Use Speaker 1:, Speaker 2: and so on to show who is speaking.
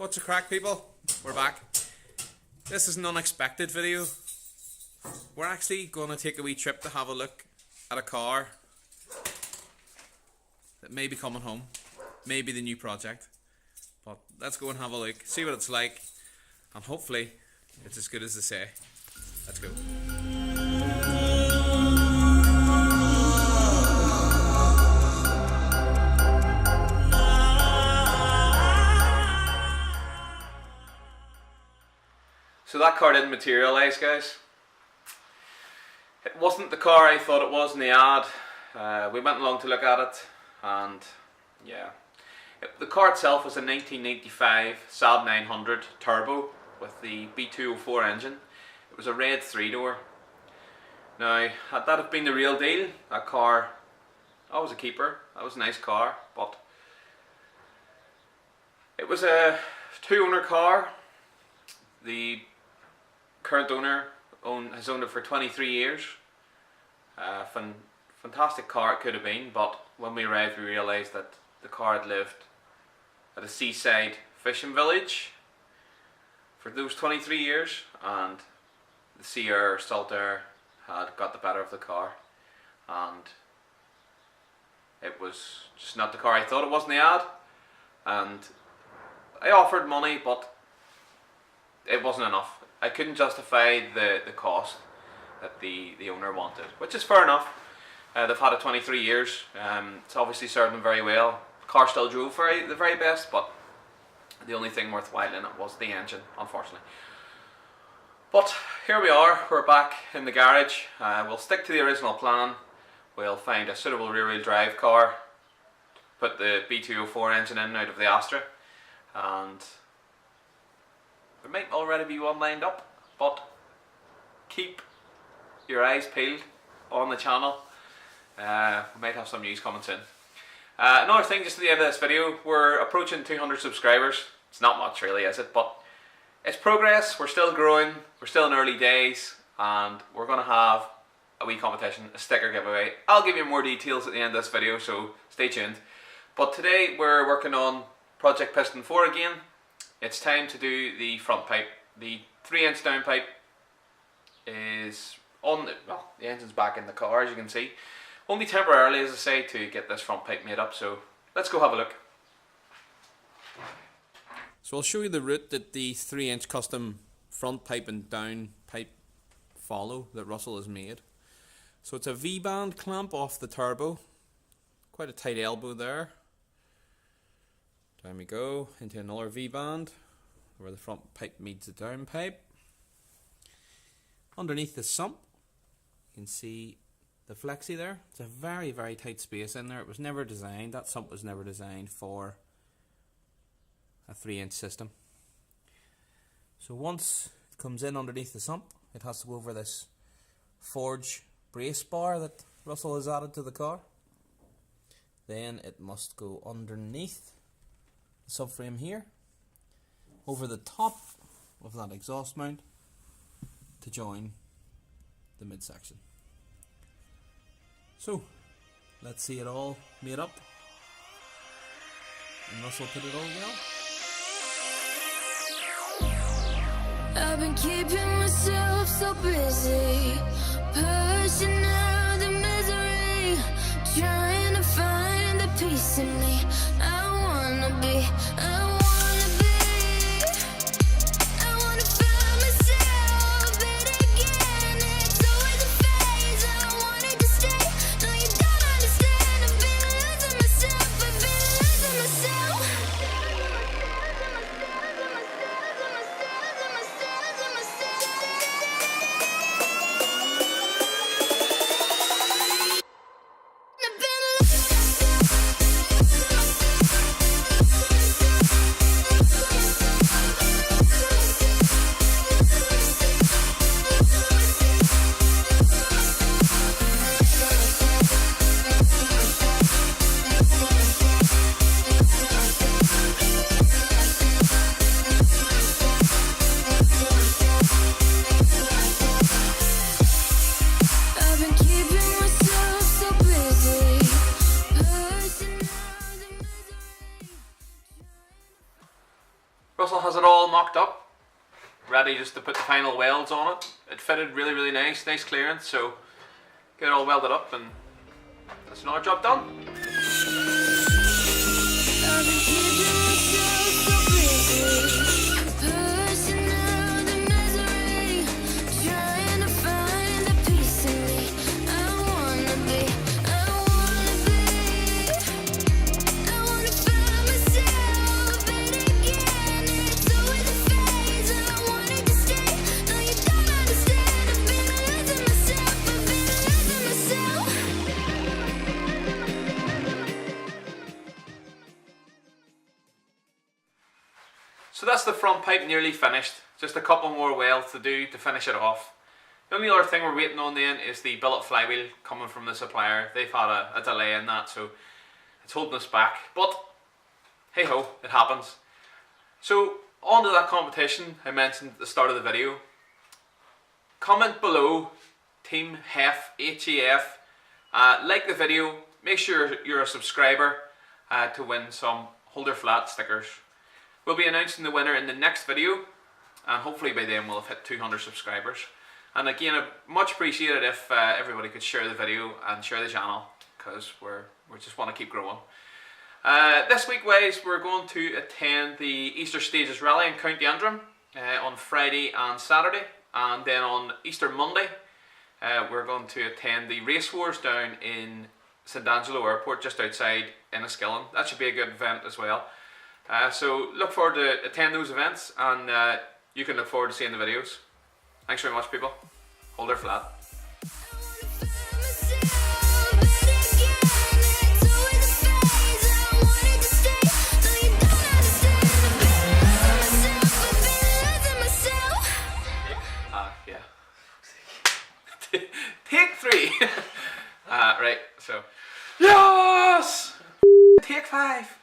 Speaker 1: What's the crack, people? We're back. This is an unexpected video. We're actually going to take a wee trip to have a look at a car that may be coming home. Maybe the new project. But let's go and have a look, see what it's like, and hopefully it's as good as they say. Let's go. So that car didn't materialise, guys. It wasn't the car I thought it was in the ad. We went along to look at it, and yeah. The car itself was a 1985 Saab 900 Turbo with the B204 engine. It was a red 3-door. Now, had that have been the real deal, that car, that was a keeper. That was a nice car, but it was a two-owner car. The current owner has owned it for 23 years. Fantastic car it could have been, but when we arrived we realised that the car had lived at a seaside fishing village for those 23 years, and the sea air, salt air had got the better of the car, and it was just not the car I thought it was in the ad. And I offered money, but it wasn't enough. I couldn't justify the cost that the owner wanted, which is fair enough. They've had it 23 years. It's obviously served them very well. The car still drove the very best, but the only thing worthwhile in it was the engine, unfortunately. But here we are, we're back in the garage. We'll stick to the original plan. We'll find a suitable rear-wheel drive car, put the B204 engine in out of the Astra, and there might already be one lined up, but keep your eyes peeled on the channel. We might have some news coming soon. Another thing, just at the end of this video, we're approaching 200 subscribers. It's not much really, is it? But it's progress, we're still growing, we're still in early days, and we're going to have a wee competition, a sticker giveaway. I'll give you more details at the end of this video, so stay tuned. But today we're working on Project Piston 4 again. It's time to do the front pipe. The 3-inch downpipe is on the engine's back in the car, as you can see. Only temporarily, as I say, to get this front pipe made up, so let's go have a look. So I'll show you the route that the 3-inch custom front pipe and down pipe follow that Russell has made. So it's a V-band clamp off the turbo, quite a tight elbow there. Down we go into another V-band where the front pipe meets the down pipe. Underneath the sump you can see the flexi there. It's a very tight space in there. It was never designed, that sump was never designed for a 3-inch system. So once it comes in underneath the sump, it has to go over this forge brace bar that Russell has added to the car. Then it must go underneath the subframe here, over the top of that exhaust mount to join the midsection. So let's see it all made up and Russell put it all well.
Speaker 2: I've been keeping myself so busy, pushing out the misery, trying to find the peace in me. I wanna be find myself, but again, it's always a phase. I wanted to stay, no you don't understand. I've been losing myself, I've been losing myself. I've been
Speaker 1: has it all mocked up, ready just to put the final welds on it. It fitted really nice clearance, so get it all welded up and that's another job done.
Speaker 2: I've been keeping myself so busy, pushing out the misery, trying to find the peace in me. I wanna be, I wanna find myself, and again, it's always a phase. I wanted to stay, no you don't understand. I've been losing myself, I've been losing myself.
Speaker 1: So that's the front pipe nearly finished. Just a couple more welds to do to finish it off. The only other thing we're waiting on then is the billet flywheel coming from the supplier. They've had a delay in that, so it's holding us back. But hey ho, it happens. So on to that competition I mentioned at the start of the video. Comment below, Team HEF, H-E-F. Like the video, make sure you're a subscriber to win some Holder Flat stickers. We'll be announcing the winner in the next video, and hopefully by then we'll have hit 200 subscribers. And again, I'd much appreciate it if everybody could share the video and share the channel, because we just want to keep growing. This week wise, we're going to attend the Easter Stages Rally in County Antrim on Friday and Saturday, and then on Easter Monday we're going to attend the Race Wars down in St Angelo Airport, just outside Enniskillen. That should be a good event as well. So look forward to attend those events, and you can look forward to seeing the videos. Thanks very much, people. Hold her flat. Yeah. Take 3. Right, so. Yes! Take 5.